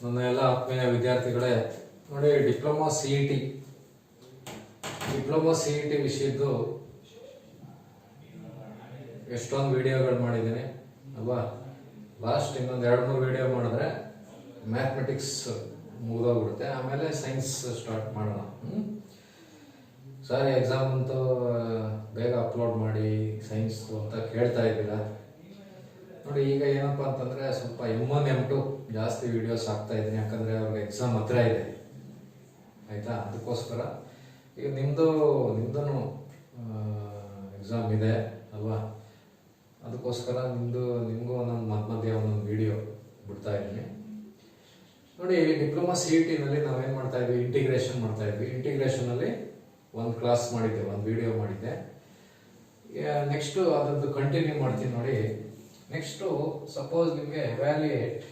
ನನ್ನ ಎಲ್ಲ ಆತ್ಮೀಯ ವಿದ್ಯಾರ್ಥಿಗಳೇ, ನೋಡಿ ಡಿಪ್ಲೊಮಾ ಸಿ ಇ ಟಿ ವಿಷಯದ್ದು ಎಷ್ಟೊಂದು ವಿಡಿಯೋಗಳು ಮಾಡಿದ್ದೀನಿ ಅಲ್ವಾ. ಲಾಸ್ಟ್ ಇನ್ನೊಂದು 2-3 ವಿಡಿಯೋ ಮಾಡಿದ್ರೆ ಮ್ಯಾಥಮೆಟಿಕ್ಸ್ ಮುಗಿದೋಗ್ಬಿಡುತ್ತೆ, ಆಮೇಲೆ ಸೈನ್ಸ್ ಸ್ಟಾರ್ಟ್ ಮಾಡೋಣ. ಸರ್ ಎಕ್ಸಾಮ್ ಅಂತೂ ಬೇಗ ಅಪ್ಲೋಡ್ ಮಾಡಿ ಸೈನ್ಸ್ ಅಂತ ಕೇಳ್ತಾ ಇದ್ದೀರಾ. ನೋಡಿ ಈಗ ಏನಪ್ಪ ಅಂತಂದರೆ ಸ್ವಲ್ಪ M1 M2 ಜಾಸ್ತಿ ವಿಡಿಯೋಸ್ ಹಾಕ್ತಾ ಇದ್ದೀನಿ, ಯಾಕಂದರೆ ಅವ್ರಿಗೆ ಎಕ್ಸಾಮ್ ಹತ್ರ ಇದೆ ಆಯಿತಾ. ಅದಕ್ಕೋಸ್ಕರ ಈಗ ನಿಮ್ಮದು ಎಕ್ಸಾಮ್ ಇದೆ ಅಲ್ವಾ, ಅದಕ್ಕೋಸ್ಕರ ನಿಮಗೂ ಒಂದೊಂದು ಮಧ್ಯೆ ಒಂದೊಂದು ವಿಡಿಯೋ ಬಿಡ್ತಾ ಇದ್ದೀನಿ. ನೋಡಿ ಡಿಪ್ಲೊಮಾ ಸಿ ಇ ಟಿನಲ್ಲಿ ನಾವೇನು ಮಾಡ್ತಾ ಇದ್ವಿ, ಇಂಟಿಗ್ರೇಷನ್ ಮಾಡ್ತಾ ಇದ್ವಿ. ಇಂಟಿಗ್ರೇಷನಲ್ಲಿ ಒಂದು ಕ್ಲಾಸ್ ಮಾಡಿದ್ದೆ, ಒಂದು ವಿಡಿಯೋ ಮಾಡಿದ್ದೆ. ನೆಕ್ಸ್ಟು ಅದರದ್ದು ಕಂಟಿನ್ಯೂ ಮಾಡ್ತೀನಿ. ನೋಡಿ ನೆಕ್ಸ್ಟು ಸಪೋಸ್ ನಿಮಗೆ evaluate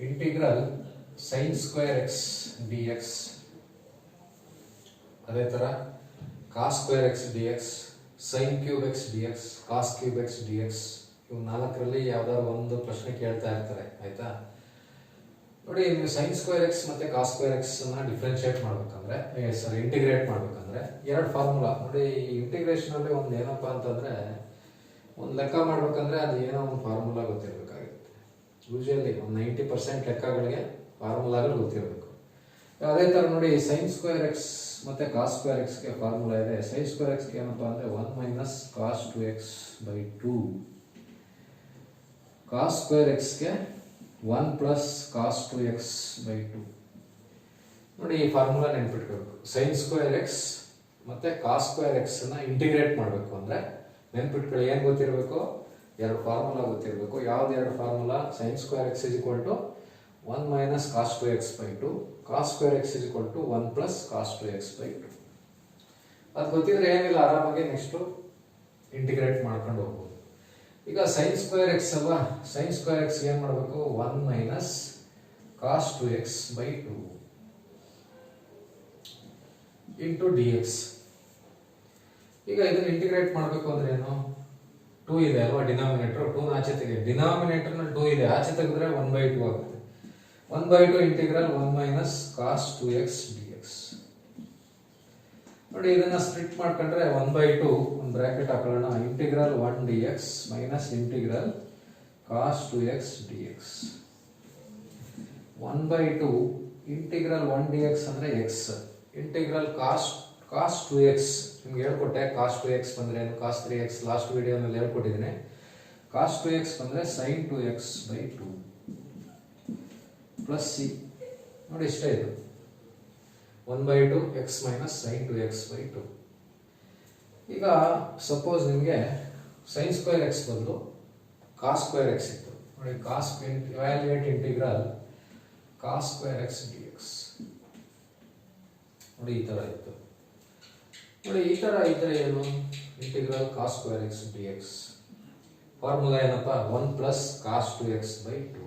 integral sin square x d x, ಅದೇ ಥರ cos square x d x, sine cube x d x, cos cube x d x, ಇವು 4ರಲ್ಲಿ ಯಾವ್ದಾದ್ರು ಒಂದು ಪ್ರಶ್ನೆ ಕೇಳ್ತಾ ಇರ್ತಾರೆ ಆಯ್ತಾ. ನೋಡಿ ನೀವು ಸೈನ್ ಸ್ಕ್ವೇರ್ ಎಕ್ಸ್ ಮತ್ತೆ ಕಾಸ್ ಸ್ಕ್ವೇರ್ ಎಕ್ಸ್ ಅನ್ನ ಡಿಫ್ರೆನ್ಶಿಯೇಟ್ ಮಾಡ್ಬೇಕಂದ್ರೆ, ಇಂಟಿಗ್ರೇಟ್ ಮಾಡ್ಬೇಕಂದ್ರೆ 2 ಫಾರ್ಮುಲಾ. ನೋಡಿ ಇಂಟಿಗ್ರೇಷನ್ ಅಲ್ಲಿ ಒಂದು ಏನಪ್ಪಾ ಅಂತಂದ್ರೆ, ಒಂದು ಲೆಕ್ಕ ಮಾಡ್ಬೇಕಂದ್ರೆ ಅದು ಏನೋ ಒಂದು ಫಾರ್ಮುಲಾ ಗೊತ್ತಿರಬೇಕಾಗುತ್ತೆ. ಯೂಶಲಿ ಒಂದು 90% ಲೆಕ್ಕಗಳಿಗೆ ಫಾರ್ಮುಲಾಗಳು ಗೊತ್ತಿರಬೇಕು. ಅದೇ ಥರ ನೋಡಿ ಸೈನ್ ಸ್ಕ್ವೇರ್ ಎಕ್ಸ್ ಮತ್ತೆ ಕಾಸ್ ಸ್ಕ್ವೇರ್ ಎಕ್ಸ್ಗೆ ಫಾರ್ಮುಲಾ ಇದೆ. ಸೈನ್ ಸ್ಕ್ವೇರ್ ಎಕ್ಸ್ಗೆ ಏನಪ್ಪಾ ಅಂದರೆ 1 - cos 2x/2, ಕಾಸ್ ಸ್ಕ್ವೇರ್ ಎಕ್ಸ್ಗೆ 1 + cos 2x/2. ನೋಡಿ ಈ ಫಾರ್ಮುಲಾ ನೆನ್ಪಿಟ್ಕೋಬೇಕು. ಸೈನ್ ಸ್ಕ್ವೇರ್ ಎಕ್ಸ್ ಮತ್ತೆ ಕಾಸ್ ಸ್ಕ್ವೇರ್ ಎಕ್ಸ್ ಅನ್ನ ಇಂಟಿಗ್ರೇಟ್ ಮಾಡಬೇಕು ಅಂದ್ರೆ ನೆನ್ಪಿಟ್ಕೊಳ್ಳಿ, ಏನು ಗೊತ್ತಿರಬೇಕು, 2 ಫಾರ್ಮುಲಾ ಗೊತ್ತಿರಬೇಕು. ಯಾವ್ದು 2 formula? Sine square x = 1 - cos 2x/2, cos square x = 1 + cos 2x/2. ಅದು ಗೊತ್ತಿದ್ರೆ ಏನಿಲ್ಲ, ಆರಾಮಾಗಿ ನೆಕ್ಸ್ಟ್ ಇಂಟಿಗ್ರೇಟ್ ಮಾಡ್ಕೊಂಡು ಹೋಗ್ಬೋದು. ಈಗ ಸೈನ್ ಸ್ಕ್ವೇರ್ ಎಕ್ಸ್ ಅಲ್ವಾ, ಸೈನ್ ಸ್ಕ್ವೇರ್ ಎಕ್ಸ್ ಏನ್ ಮಾಡಬೇಕು, 1 - cos 2x/2 into d x. ಈಗ ಇದನ್ನ ಇಂಟಿಗ್ರೇಟ್ ಮಾಡಬೇಕು ಅಂದ್ರೆ ಏನು, 2 ಇದೆ ಅಲ್ವಾ ಡಿನಾಮಿನೇಟರ್, 2 ಆಚೆ ತೆಗೆ. ಡಿನಾಮಿನೇಟರ್ ನಲ್ಲಿ 2 ಇದೆ, ಆಚೆ ತೆಗೆದ್ರೆ 1/2 ಆಗುತ್ತೆ. 1/2 ಇಂಟಿಗ್ರಲ್ 1 - cos 2x dx. ನೋಡಿ ಇದನ್ನ ಸ್ಪ್ಲಿಟ್ ಮಾಡ್ಕೊಂಡ್ರೆ 1/2 ಒಂದು ಬ್ರಾಕೆಟ್ ಹಾಕೊಳ್ಳೋಣ, integral 1 dx minus integral cos 2x dx. 1/2 integral 1 dx ಅಂದ್ರೆ x, ಇಂಟಿಗ್ರಲ್ cos 2x ನಿಮ್ಗೆ ಹೇಳ್ಕೊಟ್ಟೆ. cos 2x ಬಂದ್ರೆ ಏನು, cos 3x ಲಾಸ್ಟ್ ವಿಡಿಯೋನಲ್ಲಿ ಹೇಳ್ಕೊಟ್ಟಿದ್ದೀನಿ. cos 2x ಬಂದ್ರೆ sin 2x/2 ಪ್ಲಸ್ ಸಿ. ನೋಡಿ ಇಷ್ಟೇ ಇದು 1/2 x - sin 2x/2. ಈಗ ಸಪೋಸ್ ನಿಮಗೆ sin ಸ್ಕ್ವೇರ್ ಎಕ್ಸ್ ಬದಲು cos ಸ್ಕ್ವೇರ್ ಎಕ್ಸ್ ಇತ್ತು. ನೋಡಿ evaluate integral cos square X dx. ನೋಡಿ ಈ ತರ ಇತ್ತು. ನೋಡಿ ಈ ತರ ಇದ್ರೆ ಏನು, integral cos square X dx. Formula ಏನಪ್ಪಾ, 1 + cos 2x/2.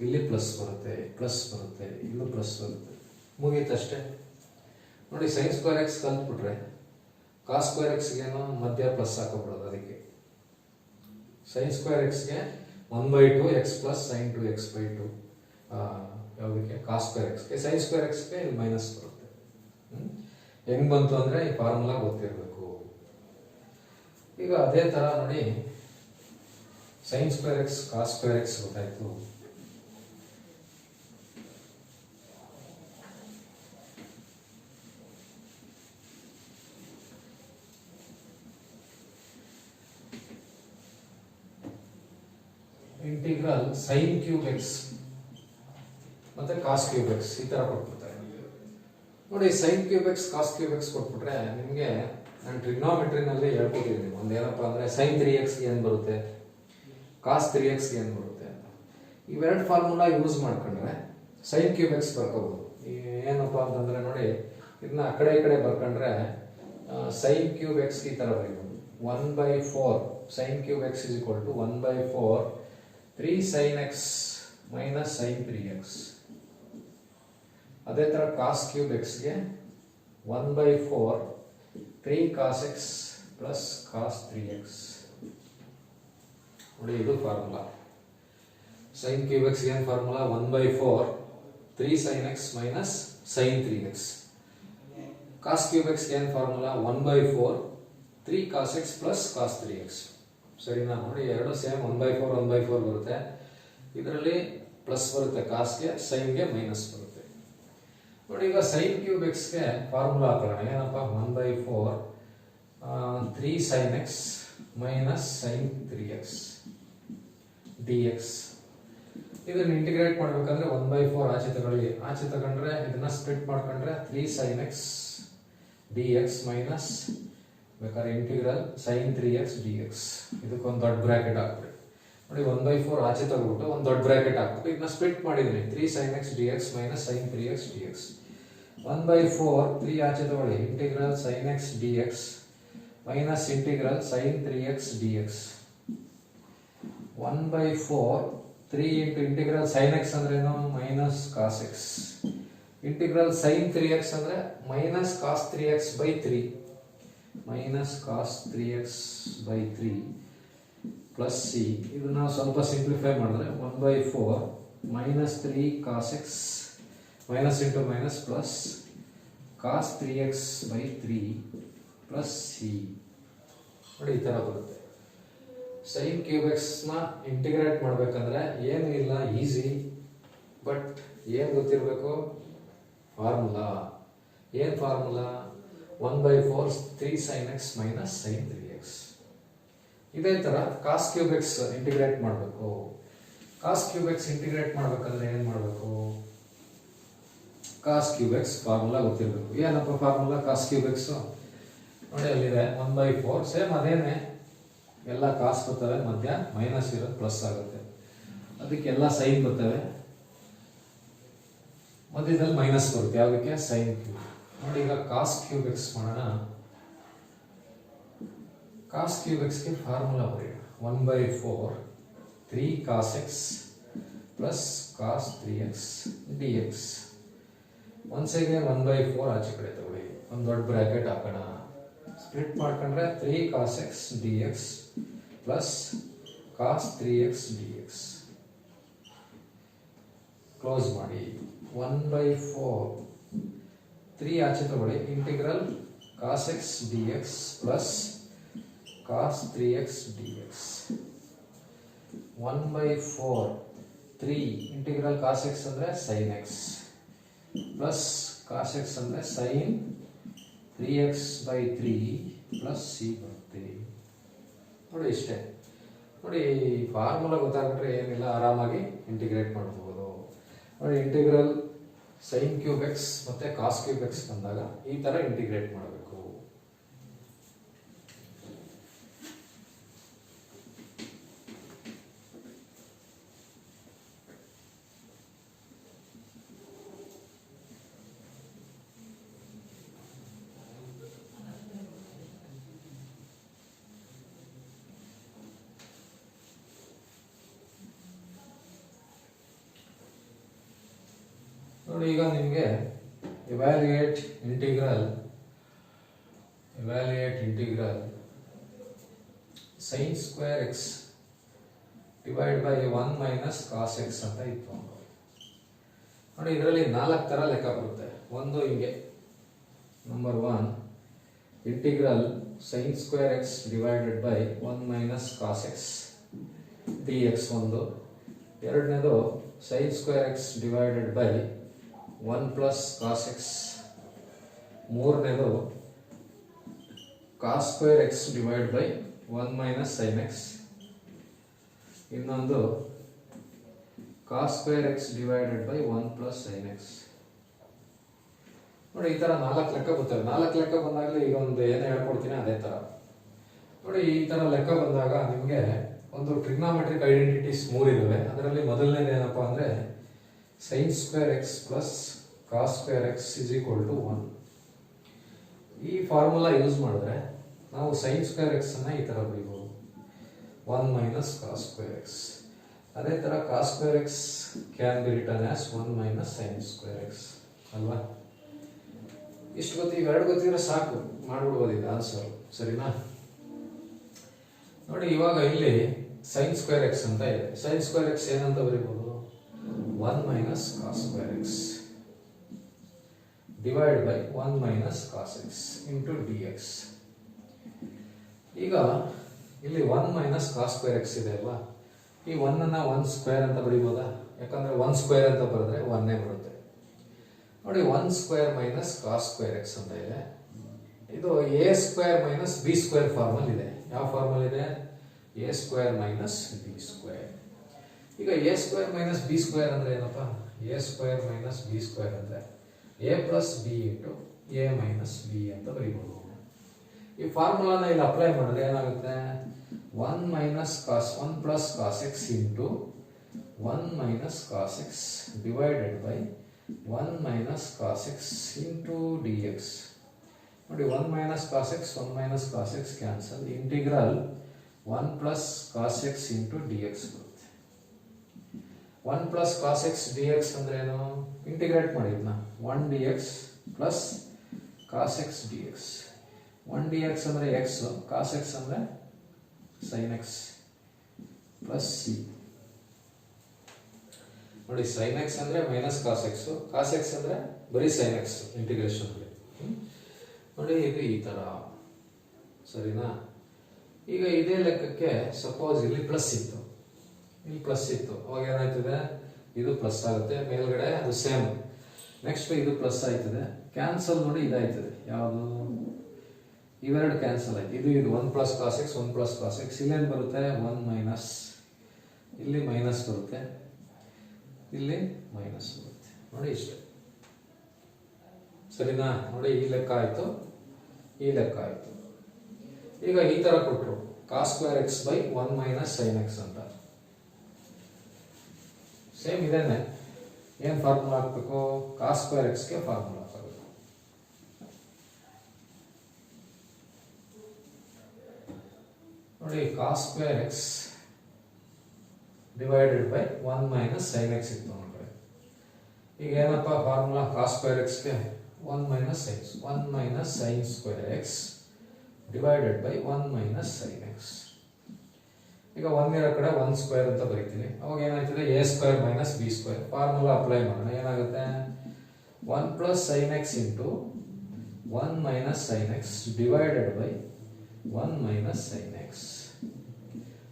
ಇಲ್ಲಿ ಪ್ಲಸ್ ಬರುತ್ತೆ, ಪ್ಲಸ್ ಬರುತ್ತೆ, ಇಲ್ಲೂ ಪ್ಲಸ್ ಬರುತ್ತೆ, ಮುಗೀತಷ್ಟೇ. ನೋಡಿ ಸೈನ್ ಸ್ಕ್ವೇರ್ ಎಕ್ಸ್ ಕಲ್ತ್ಬಿಟ್ರೆ ಕಾಸ್ ಸ್ಕ್ವೇರ್ ಎಕ್ಸ್ಗೆ ಏನೋ ಮಧ್ಯ ಪ್ಲಸ್ ಹಾಕೋಬಿಡೋದು. ಅದಕ್ಕೆ ಸೈನ್ ಸ್ಕ್ವೇರ್ ಎಕ್ಸ್ಗೆ 1/2 x + sin 2x/2. ಯಾವುದಕ್ಕೆ, ಕಾಸ್ ಸ್ಕ್ವೇರ್ ಎಕ್ಸ್ಗೆ. ಸೈನ್ ಸ್ಕ್ವೇರ್ ಎಕ್ಸ್ಗೆ ಇಲ್ಲಿ ಮೈನಸ್ ಬರುತ್ತೆ. ಹೆಂಗ್ ಬಂತು ಅಂದ್ರೆ ಈ ಫಾರ್ಮುಲಾ ಗೊತ್ತಿರಬೇಕು. ಈಗ ಅದೇ ತರ ನೋಡಿ sine square x cos square x ಗೊತ್ತಾಯ್ತು. ಇಂಟಿಗ್ರಲ್ sin ಕ್ಯೂಬ್ ಎಕ್ಸ್ ಮತ್ತೆ ಕಾಸ್ ಕ್ಯೂಬ್ ಎಕ್ಸ್ ಈ ತರ ಕೊಟ್ಬಿಡ್ತಾರೆ. ನೋಡಿ sin cube x cos cube x ಕೊಟ್ಬಿಟ್ರೆ ನಿಮಗೆ ನಾನು ಟ್ರಿಗ್ನೋಮೆಟ್ರಿನಲ್ಲಿ ಹೇಳ್ಕೊಟ್ಟಿದ್ದೀನಿ. ಒಂದೇನಪ್ಪ ಅಂದ್ರೆ sin 3x ಏನು ಬರುತ್ತೆ, cos 3x ಏನು ಬರುತ್ತೆ ಅಂತ. ಇವೆರಡು ಫಾರ್ಮುಲಾ ಯೂಸ್ ಮಾಡ್ಕೊಂಡ್ರೆ sin ಕ್ಯೂಬ್ ಎಕ್ಸ್ ಬರ್ಕೋಬಹುದು. ಏನಪ್ಪಾ ಅಂತಂದ್ರೆ ನೋಡಿ ಇದನ್ನ ಆ ಕಡೆ ಈ ಕಡೆ ಬರ್ಕೊಂಡ್ರೆ sin ಕ್ಯೂಬ್ ಎಕ್ಸ್ ಈ ತರ ಬರೀಬಹುದು. 1/4 sin cube X = 1/4 3 sin x - sin 3x. ಅದೇ ತರ cos ಕ್ಯೂಬ್ ಎಕ್ಸ್ಗೆ 1/4 3 cos x + cos 3x. ನೋಡಿ ಇದು ಫಾರ್ಮುಲಾ. ಸೈನ್ ಕ್ಯೂಬ್ ಎಕ್ಸ್ ಏನು formula 1/4 3 sin x minus sin 3x. cos cube x ಏನು formula 1/4 3 cos x plus cos 3x. ಸರಿನಾ? ನೋಡಿ ಎರಡು ಸೇಮ್ 1/4 ಬರುತ್ತೆ. ಇದರಲ್ಲಿ ಪ್ಲಸ್ ಬರುತ್ತೆ ಕಾಸ್ಗೆ, ಸೈನ್ಗೆ ಮೈನಸ್ ಬರುತ್ತೆ. ನೋಡಿ ಈಗ ಸೈನ್ ಕ್ಯೂಬ್ ಎಕ್ಸ್ಗೆ ಫಾರ್ಮುಲಾ ಹಾಕೋಣ. ಏನಪ್ಪ? 1/4 3 sin x minus sin 3x dx. ಇದನ್ನ ಇಂಟಿಗ್ರೇಟ್ ಮಾಡಬೇಕಂದ್ರೆ 1/4 ಆಚೆ ತಗೊಂಡ್ರೆ ಇದನ್ನ ಸ್ಪ್ಲಿಟ್ ಮಾಡ್ಕೊಂಡ್ರೆ 3 sin x dx ಮೈನಸ್ ಬೇಕಾದ್ರೆ ಇಂಟಿಗ್ರಲ್ sin 3x dx. ಇದಕ್ಕೊಂದು ದೊಡ್ಡ ಬ್ರಾಕೆಟ್ ಹಾಕ್ಬಿಡಿ. ನೋಡಿ 1/4 ಆಚೆ ತಗೊಂಡ್ಬಿಟ್ಟು ಒಂದು ದೊಡ್ಡ ಬ್ರಾಕೆಟ್ ಹಾಕ್ಬಿಟ್ಟು ಇದನ್ನ ಸ್ಪ್ಲಿಟ್ ಮಾಡಿದ್ರಿ 3 sin x dx minus sin 3x dx. 1/4 3 ಆಚೆ ತಗೊಳ್ಳಿ, integral sin x dx minus integral sin 3x dx. 1/4 3 into integral sin x ಅಂದ್ರೆ ಏನು? Minus cos x. Integral sin 3x ಅಂದ್ರೆ minus cos 3x by 3 minus cos 3x by 3 plus C. ಇದನ್ನ ಸ್ವಲ್ಪ simplify ಮಾಡಿದ್ರೆ 1/4 minus 3 cos x minus into minus plus cos 3x by 3 plus c. ನೋಡಿ ಈ ತರ ಬರುತ್ತೆ. ಸೈನ್ ಕ್ಯೂಬ್ ಎಕ್ಸ್ ನ integrate ಮಾಡ್ಬೇಕಂದ್ರೆ ಏನು ಇಲ್ಲ, ಈಸಿ. ಬಟ್ ಏನು ಗೊತ್ತಿರಬೇಕು? ಫಾರ್ಮುಲಾ. ಏನು formula? 1/4 3 sin x minus sin 3x. ಇದೇ ತರ ಕಾಸ್ ಕ್ಯೂಬ್ ಎಕ್ಸ್ ಇಂಟಿಗ್ರೇಟ್ ಮಾಡಬೇಕು. ಕಾಸ್ ಕ್ಯೂಬ್ ಎಕ್ಸ್ ಇಂಟಿಗ್ರೇಟ್ ಮಾಡ್ಬೇಕಂದ್ರೆ ಏನು ಮಾಡಬೇಕು? ಕಾಸ್ ಕ್ಯೂಬ್ ಎಕ್ಸ್ ಫಾರ್ಮುಲಾ ಗೊತ್ತಿರಬೇಕು. ಏನಪ್ಪ ಫಾರ್ಮುಲಾ ಕಾಸ್ ಕ್ಯೂಬ್ ಎಕ್ಸ್? ನೋಡಿ ಅಲ್ಲಿದೆ 1/4 ಸೇಮ್ ಅದೇನೆ, ಎಲ್ಲ ಕಾಸ್ ಬರ್ತವೆ, ಮಧ್ಯ ಮೈನಸ್ ಇರೋದು ಪ್ಲಸ್ ಆಗುತ್ತೆ. ಅದಕ್ಕೆಲ್ಲ ಸೈನ್ ಬರ್ತವೆ, ಮಧ್ಯದಲ್ಲಿ ಮೈನಸ್ ಬರುತ್ತೆ. ಯಾವುದಕ್ಕೆ? Sine cube. ನೋಡಿ ಈಗ ಕಾಸ್ ಕ್ಯೂಬ್ ಎಕ್ಸ್ ಮಾಡೋಣ. ಕಾಸ್ ಕ್ಯೂಬ್ ಎಕ್ಸ್ಗೆ ಫಾರ್ಮುಲಾ ಬರೆಯೋಣ. 1/4 3 cos x plus cos 3x dx. Once again 1/4 ಆಚೆ ಕಡೆ ತಗೊಳ್ಳಿ, ಒಂದು ದೊಡ್ಡ ಬ್ರಾಕೆಟ್ ಹಾಕೋಣ. ಸ್ಪ್ಲಿಟ್ ಮಾಡ್ಕೊಂಡ್ರೆ 3 cos x dx plus cos 3x dx. Close ಮಾಡಿ. 1/4 3 ಆಚೆ ತಗೊಳ್ಳಿ, integral cos x dx plus cos 3x dx. 1/4 3 integral cos x ಅಂದ್ರೆ sin x plus cos x ಅಂದ್ರೆ sin 3x by 3 plus c ಬರುತ್ತೆ. ನೋಡಿ ಇಷ್ಟೇ. ನೋಡಿ ಫಾರ್ಮುಲಾ ಗೊತ್ತಾಗ್ಬಿಟ್ರೆ ಏನಿಲ್ಲ, ಆರಾಮಾಗಿ ಇಂಟಿಗ್ರೇಟ್ ಮಾಡಬಹುದು. ನೋಡಿ ಇಂಟಿಗ್ರಲ್ ಸೈನ್ ಕ್ಯೂಬ್ ಎಕ್ಸ್ ಮತ್ತೆ ಕಾಸ್ ಕ್ಯೂಬ್ ಎಕ್ಸ್ ಬಂದಾಗ ಈ ತರ ಇಂಟಿಗ್ರೇಟ್ ಮಾಡಬೇಕು. ನೋಡಿ ಈಗ ನಿಮಗೆ evaluate integral sin square x divided by 1 minus cos x ಅಂತ ಇತ್ತು. ನೋಡಿ ಇದರಲ್ಲಿ 4 ತರ ಲೆಕ್ಕ ಬರುತ್ತೆ. ಒಂದು ಹಿಂಗೆ, number 1 integral sin square x divided by 1 minus cos x dx ಒಂದು. ಎರಡನೇದು sin square x divided by 1 plus cos x. ಮೂರನೇದು cos square x divided by 1 minus sin x. ಇನ್ನೊಂದು cos square x divided by 1 plus sin x. ನೋಡಿ ಈ ತರ 4 ಲೆಕ್ಕ ಬರ್ತವೆ. 4 ಲೆಕ್ಕ ಬಂದಾಗಲೇ ಈಗ ಒಂದು ಏನು ಹೇಳ್ಕೊಡ್ತೀನಿ ಅದೇ ತರ. ನೋಡಿ ಈ ತರ ಲೆಕ್ಕ ಬಂದಾಗ ನಿಮಗೆ ಒಂದು ಟ್ರಿಗ್ನಾಮೆಟ್ರಿಕ್ ಐಡೆಂಟಿಟೀಸ್ 3 ಇದಾವೆ. ಅದರಲ್ಲಿ ಮೊದಲನೇದು ಏನಪ್ಪಾ ಅಂದ್ರೆ sin square x plus cos square x is equal to 1. ಈ ಫಾರ್ಮುಲಾ ಯೂಸ್ ಮಾಡಿದ್ರೆ ನಾವು sin square x ಅನ್ನ ಈ ತರ ಬರೀಬಹುದು, 1 minus cos square x. ಅದೇ ತರ cos square x can be written as 1 minus sin square x ಅಲ್ವಾ? ಇಷ್ಟು ಇವೆರಡು ಗೊತ್ತಿದ್ರೆ ಸಾಕು, ಮಾಡ್ಬಿಡ್ಬೋದು ಇದು ಆನ್ಸರ್. ಸರಿನಾ? ನೋಡಿ ಇವಾಗ ಇಲ್ಲಿ sin ಸ್ಕ್ವೇರ್ ಎಕ್ಸ್ ಅಂತ ಇದೆ. sin ಸ್ಕ್ವೇರ್ ಎಕ್ಸ್ ಏನಂತ ಬರೀಬಹುದು? 1 minus cos square x divide by 1 minus cos x into d x. ಈಗ ಇಲ್ಲಿ 1 ಮೈನಸ್ ಕಾಸ್ ಸ್ಕ್ವೇರ್ ಎಕ್ಸ್ ಇದೆ ಅಲ್ವಾ, ಈ 1 ಅನ್ನ 1 ಸ್ಕ್ವೇರ್ ಅಂತ ಬರೀಬೋದಾ? ಯಾಕಂದ್ರೆ 1 ಸ್ಕ್ವೇರ್ ಅಂತ ಬರೆದ್ರೆ 1 ಬರುತ್ತೆ ನೋಡಿ. 1 square minus cos square x ಅಂತ ಇದೆ. ಇದು a square minus b square formula ಇದೆ. ಯಾವ ಫಾರ್ಮಲ್ ಇದೆ? A square minus b square. ಈಗ a square minus b square ಅಂದ್ರೆ ಏನಪ್ಪ? A square minus b square ಅಂದ್ರೆ a plus b into a minus b ಅಂತ ಬರೀಬಹುದು. ಈ ಫಾರ್ಮುಲಾನ ಇಲ್ಲಿ ಅಪ್ಲೈ ಮಾಡಿದ್ರೆ ಏನಾಗುತ್ತೆ? 1 minus cos 1 plus cos x into 1 minus cos x divided by 1 minus cos x into d x. ನೋಡಿ 1 minus cos x 1 minus cos x cancel, integral 1 plus cos x into d x ಬರುತ್ತೆ. 1 plus cos x d x ಅಂದ್ರೆ ಏನು? Integrate ಮಾಡಿದ್ನ 1 d x plus cos x d x. 1 d x ಅಂದ್ರೆ x, cos x ಅಂದ್ರೆ sine x plus c. ನೋಡಿ sine x ಅಂದ್ರೆ minus cos x, cos x ಅಂದ್ರೆ ಬರೀ ಸೈನ್ ಎಕ್ಸ್ ಇಂಟಿಗ್ರೇಷನ್ ನೋಡಿ. ಇದು ಈ ತರ ಸರಿನಾ? ಈಗ ಇದೇ ಲೆಕ್ಕಕ್ಕೆ ಸಪೋಸ್ ಇಲ್ಲಿ ಪ್ಲಸ್ ಇತ್ತು, ಇಲ್ಲಿ ಪ್ಲಸ್ ಇತ್ತು, ಅವಾಗ ಏನಾಯ್ತದೆ? ಇದು ಪ್ಲಸ್ ಆಗುತ್ತೆ ಮೇಲ್ಗಡೆ, ಅದು ಸೇಮ್. ನೆಕ್ಸ್ಟ್ ಇದು ಪ್ಲಸ್ ಆಯ್ತದೆ, ಕ್ಯಾನ್ಸಲ್ ನೋಡಿ ಇದಾಯ್ತದೆ. ಯಾವುದು? ಇವೆರಡು ಕ್ಯಾನ್ಸಲ್ ಆಯ್ತು. ಇದು 1 plus cos x 1 plus cos x, ಇಲ್ಲೇನು ಬರುತ್ತೆ? 1 ಮೈನಸ್, ಇಲ್ಲಿ ಮೈನಸ್ ಬರುತ್ತೆ, ಇಲ್ಲಿ ಮೈನಸ್ ಬರುತ್ತೆ ನೋಡಿ. ಇಷ್ಟೇ ಸರಿನಾ? ನೋಡಿ ಈ ಲೆಕ್ಕ ಆಯ್ತು, ಈ ಲೆಕ್ಕ ಆಯ್ತು. ಈಗ ಈ ತರ ಕೊಟ್ಟರು cos square x by 1 minus sine x ಅಂತ. ಸೇಮ್ ಇದೇನೆ. ಏನ್ ಫಾರ್ಮುಲಾ ಹಾಕ್ಬೇಕು? ಕಾಸ್ ಸ್ಕ್ವೇರ್ ಎಕ್ಸ್ ಗೆ ಫಾರ್ಮುಲಾ ಹಾಕಬೇಕು. ನೋಡಿ cos square x divided by 1 minus sine x ಇತ್ತು ನಮ್ಮ ಕಡೆ. ಈಗ ಏನಪ್ಪ ಫಾರ್ಮುಲಾ? ಕಾಸ್ ಸ್ಕ್ವೇರ್ ಎಕ್ಸ್ ಗೆ 1 minus sine, 1 minus sine square x divided by 1 minus sine x. ಈಗ 1 ಇರೋ ಕಡೆ 1 ಸ್ಕ್ವೇರ್ ಅಂತ ಬರೀತೀನಿ. ಅವಾಗ ಏನಾಯ್ತದೆ? A square minus b square. Formula apply ಮಾಡೋಣ. ಏನಾಗುತ್ತೆ? 1 plus sine x into 1 minus sine x divided by 1 minus sine x.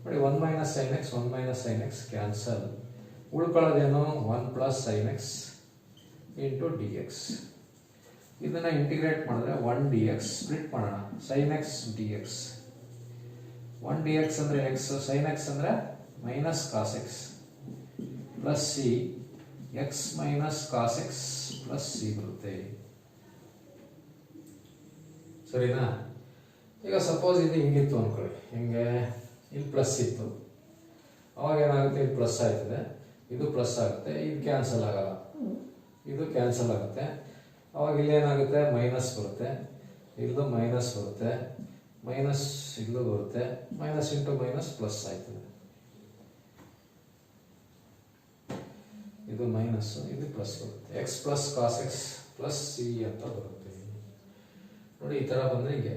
ನೋಡಿ 1 minus sine x 1 minus sine x cancel, ಉಳ್ಕೊಳ್ಳೋದೇನು? 1 plus sine x into d x. ಇದನ್ನ integrate ಮಾಡಿದ್ರೆ 1 d x, split ಮಾಡೋಣ, sine x d x. 1 d x ಅಂದ್ರೆ x, sine x ಅಂದ್ರೆ minus cos x plus c, x minus cos x plus c ಬರುತ್ತೆ. ಸರಿನಾ? ಈಗ suppose ಇದು ಹಿಂಗಿತ್ತು ಅನ್ಕೊಳ್ಳಿ, ಹಿಂಗೆ ಇಲ್ಲಿ ಪ್ಲಸ್ ಇತ್ತು, ಅವಾಗ ಏನಾಗುತ್ತೆ? ಇಲ್ಲಿ ಪ್ಲಸ್ ಆಯ್ತದೆ, ಇದು ಪ್ಲಸ್ ಆಗುತ್ತೆ, ಇದು ಕ್ಯಾನ್ಸಲ್ ಆಗಲ್ಲ, ಇದು ಕ್ಯಾನ್ಸಲ್ ಆಗುತ್ತೆ. ಅವಾಗ ಇಲ್ಲಿ ಏನಾಗುತ್ತೆ? ಮೈನಸ್ ಬರುತ್ತೆ, ಇಲ್ಲೂ ಮೈನಸ್ ಬರುತ್ತೆ, ಮೈನಸ್ ಇಲ್ಲೂ ಬರುತ್ತೆ, ಮೈನಸ್ ಇಂಟು ಮೈನಸ್ ಪ್ಲಸ್ ಆಯ್ತದೆ. ಇದು ಮೈನಸ್, ಇದು ಪ್ಲಸ್ ಬರುತ್ತೆ, x plus cos x plus c ಅಂತ ಬರುತ್ತೆ ನೋಡಿ. ಈ ತರ ಬಂದ್ರೆ ಹೀಗೆ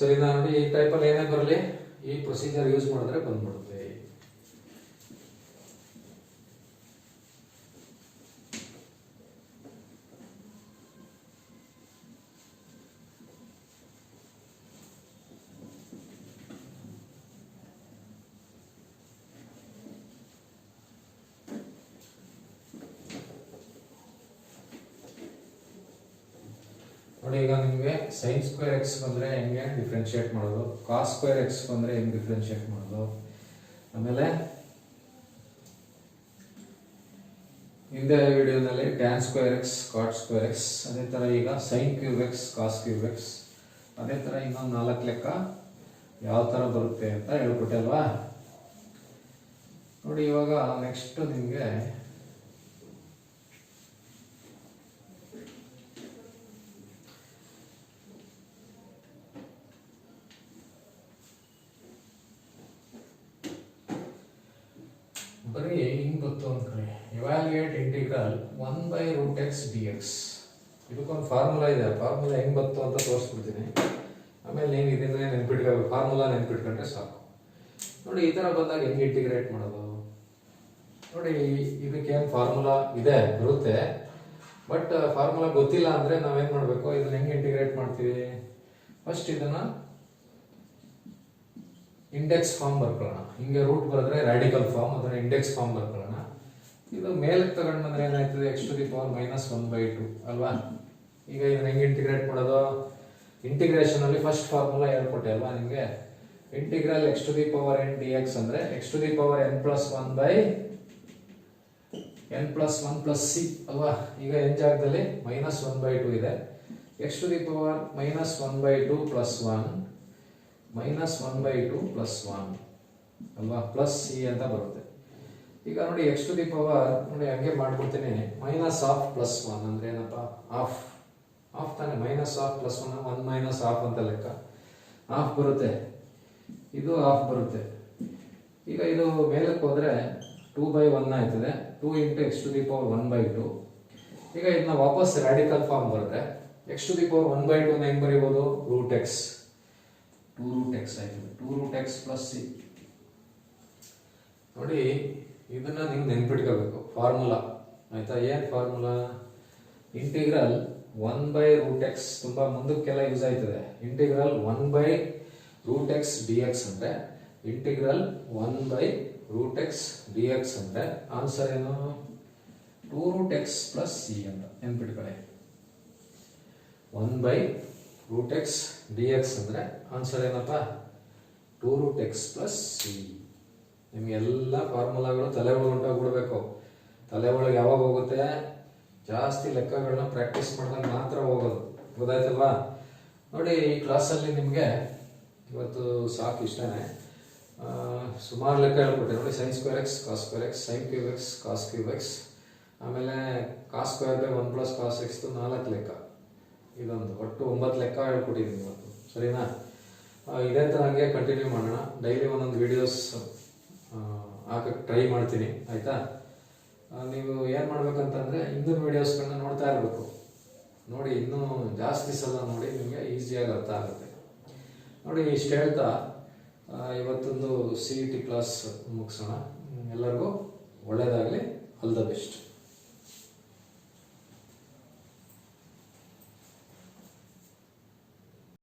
ಸರಿನಾ? ನೋಡಿ ಈ ಟೈಪಲ್ಲಿ ಏನೇ ಬರಲಿ, ಈ ಪ್ರೊಸೀಜರ್ ಯೂಸ್ ಮಾಡಿದ್ರೆ ಬಂದ್ಬಿಡುತ್ತೆ. ನೋಡಿ ಈಗ ನಿಮಗೆ ಸೈನ್ ಸ್ಕ್ವೇರ್ ಎಕ್ಸ್ ಬಂದ್ರೆ ಹೆಂಗೆ ಡಿಫ್ರೆನ್ಶಿಯೇಟ್ ಮಾಡೋದು, ಕಾಸ್ ಸ್ಕ್ವೇರ್ ಎಕ್ಸ್ ಬಂದ್ರೆ ಹೆಂಗೆ ಡಿಫ್ರೆನ್ಶಿಯೇಟ್ ಮಾಡೋದು, ಆಮೇಲೆ ಹಿಂದೆ ವಿಡಿಯೋನಲ್ಲಿ tan square x cot square x, ಅದೇ ತರ ಈಗ sine cube x cos cube x, ಅದೇ ತರ ಇನ್ನೊಂದು 4 ಲೆಕ್ಕ ಯಾವ ತರ ಬರುತ್ತೆ ಅಂತ ಹೇಳ್ಕೊಟ್ಟೆ ಅಲ್ವಾ. ನೋಡಿ ಇವಾಗ ನೆಕ್ಸ್ಟ್ ನಿಮಗೆ ಬರೀ ಹಿಂಗ್ ಗೊತ್ತು ಅನ್ಕೊಳ್ಳಿ, ಇವ್ಯಾಲ್ಯೂಯೇಟ್ ಇಂಟಿಗ್ರಲ್ 1/√x dx. ಇದಕ್ಕೊಂದು ಫಾರ್ಮುಲಾ ಇದೆ, ಫಾರ್ಮುಲಾ ಹೆಂಗ್ ಗೊತ್ತು ಅಂತ ತೋರಿಸ್ಬಿಡ್ತೀನಿ. ಆಮೇಲೆ ನೀವು ಇದನ್ನೇ ನೆನ್ಪಿಟ್ಕೋಬೇಕು, ಫಾರ್ಮುಲಾ ನೆನ್ಪಿಟ್ಕೊಂಡ್ರೆ ಸಾಕು. ನೋಡಿ ಈ ಥರ ಬಂದಾಗ ಹೆಂಗೆ ಇಂಟಿಗ್ರೇಟ್ ಮಾಡೋದು ನೋಡಿ. ಇದಕ್ಕೇನು ಫಾರ್ಮುಲಾ ಇದೆ ಬರುತ್ತೆ, ಬಟ್ ಫಾರ್ಮುಲಾ ಗೊತ್ತಿಲ್ಲ ಅಂದರೆ ನಾವೇನು ಮಾಡಬೇಕು, ಇದನ್ನ ಹೆಂಗೆ ಇಂಟಿಗ್ರೇಟ್ ಮಾಡ್ತೀವಿ, ಫಸ್ಟ್ ಇದನ್ನು ಇಂಡೆಕ್ಸ್ ಫಾರ್ಮ್ ಬರ್ಕೊಳ್ಳೋಣ. ಹಿಂಗೆ ರೂಟ್ ಬರೆದ್ರೆ ರಾಡಿಕಲ್ ಫಾರ್ಮ್, ಅದನ್ನ ಇಂಡೆಕ್ಸ್ ಫಾರ್ಮ್ ಬರ್ಕೊಳ್ಳೋಣ. ಇದು ಮೇಲಕ್ಕೆ ತಗೊಂಡು ಬಂದ್ರೆ ಏನಾಯ್ತದೆ, x⁻⁻⁻² ಅಲ್ವಾ. ಈಗ ಇದನ್ನ ಹೆಂಗೆ ಇಂಟಿಗ್ರೇಟ್ ಮಾಡೋದು, ಇಂಟಿಗ್ರೇಷನ್ ಅಲ್ಲಿ ಫಸ್ಟ್ ಫಾರ್ಮುಲಾ ಹೇಳ್ಕೊಟ್ಟೆ ಅಲ್ವಾ ನಿಮಗೆ. ಇಂಟಿಗ್ರಲ್ x⁻n dx ಅಂದ್ರೆ x⁻n+1n+1+c ಅಲ್ವಾ. ಈಗ n ಜಾಗದಲ್ಲಿ -1/2 ಇದೆ, x⁻⁻² + 1 -1/2 + 1 ಅಲ್ವಾ, ಪ್ಲಸ್ ಸಿ ಅಂತ ಬರುತ್ತೆ. ಈಗ ನೋಡಿ ನೋಡಿ ಹಂಗೆ ಮಾಡ್ಕೊಡ್ತೀನಿ, -12 + 1 ಅಂದ್ರೆ ಏನಪ್ಪ, ಹಾಫ್ ತಾನೆ. -12 + 1 1 - ಹಾಫ್ ಅಂತ ಲೆಕ್ಕ, ಹಾಫ್ ಬರುತ್ತೆ, ಇದು ಹಾಫ್ ಬರುತ್ತೆ. ಈಗ ಇದು ಮೇಲಕ್ಕೆ ಹೋದ್ರೆ 2/1 ಆಯ್ತದೆ, 2 × x⁻1/2. ಈಗ ಇದನ್ನ ವಾಪಸ್ ರಾಡಿಕಲ್ ಫಾರ್ಮ್ ಬರುತ್ತೆ, x⁻1/2 ಹೆಂಗ್ ಬರೀಬಹುದು, √x 2√x ಆಯ್ತದೆ, 2√x + c. ನೋಡಿ ಇದನ್ನ ನೀವು ನೆನ್ಪಿಟ್ಕೋಬೇಕು ಫಾರ್ಮುಲಾ ಆಯ್ತಾ. ಏನ್ ಫಾರ್ಮುಲಾ, ಇಂಟಿಗ್ರಲ್ 1/√x, ತುಂಬಾ ಮುಂದಕ್ಕೆಲ್ಲ ಯೂಸ್ ಆಯ್ತದೆ. ಇಂಟಿಗ್ರಲ್ 1/√x dx ಅಂದ್ರೆ ಇಂಟಿಗ್ರಲ್ 1/√x dx ಅಂದ್ರೆ ಆನ್ಸರ್ ಏನು, 2√x + c ಅಂತ ನೆನ್ಪಿಟ್ಕೊಳ್ಳಿ. 1/√x dx ಅಂದ್ರೆ ಆನ್ಸರ್ ಏನಪ್ಪ, 2√x + c. ನಿಮ್ಗೆಲ್ಲ ಫಾರ್ಮುಲಾಗಳು ತಲೆ ಒಳಗೆ ಹೊಂಟೋಗ್ಬಿಡ್ಬೇಕು. ತಲೆ ಒಳಗೆ ಯಾವಾಗ ಹೋಗುತ್ತೆ, ಜಾಸ್ತಿ ಲೆಕ್ಕಗಳನ್ನ ಪ್ರಾಕ್ಟೀಸ್ ಮಾಡಿದಾಗ ಮಾತ್ರ ಹೋಗೋದು, ಗೊತ್ತಾಯ್ತಲ್ವಾ. ನೋಡಿ ಈ ಕ್ಲಾಸಲ್ಲಿ ನಿಮಗೆ ಇವತ್ತು ಸಾಕು, ಇಷ್ಟನೇ. ಸುಮಾರು ಲೆಕ್ಕ ಹೇಳ್ಬಿಟ್ಟೆ ನೋಡಿ. sin²x cos²x, sin3x cos3x, ಆಮೇಲೆ cos²/1 + cos x 4 ಲೆಕ್ಕ, ಇದೊಂದು ಒಟ್ಟು 9 ಲೆಕ್ಕ ಹೇಳ್ಕೊಟ್ಟಿದ್ದೀನಿ ಇವತ್ತು, ಸರಿನಾ. ಇದೇ ಥರ ಹಂಗೆ ಕಂಟಿನ್ಯೂ ಮಾಡೋಣ. ಡೈಲಿ ಒಂದೊಂದು ವಿಡಿಯೋಸ್ ಹಾಕಕ್ಕೆ ಟ್ರೈ ಮಾಡ್ತೀನಿ, ಆಯಿತಾ. ನೀವು ಏನು ಮಾಡ್ಬೇಕಂತಂದರೆ ಹಿಂದಿನ ವೀಡಿಯೋಸ್ಗಳನ್ನ ನೋಡ್ತಾ ಇರಬೇಕು. ನೋಡಿ ಇನ್ನೂ ಜಾಸ್ತಿ ಸಲ ನೋಡಿ, ನಿಮಗೆ ಈಸಿಯಾಗಿ ಅರ್ಥ ಆಗುತ್ತೆ. ನೋಡಿ ಇಷ್ಟು ಹೇಳ್ತಾ ಇವತ್ತೊಂದು CET ಕ್ಲಾಸ್ ಮುಗಿಸೋಣ. ಎಲ್ಲರಿಗೂ ಒಳ್ಳೆಯದಾಗಲಿ, ಆಲ್ ದ ಬೆಸ್ಟ್.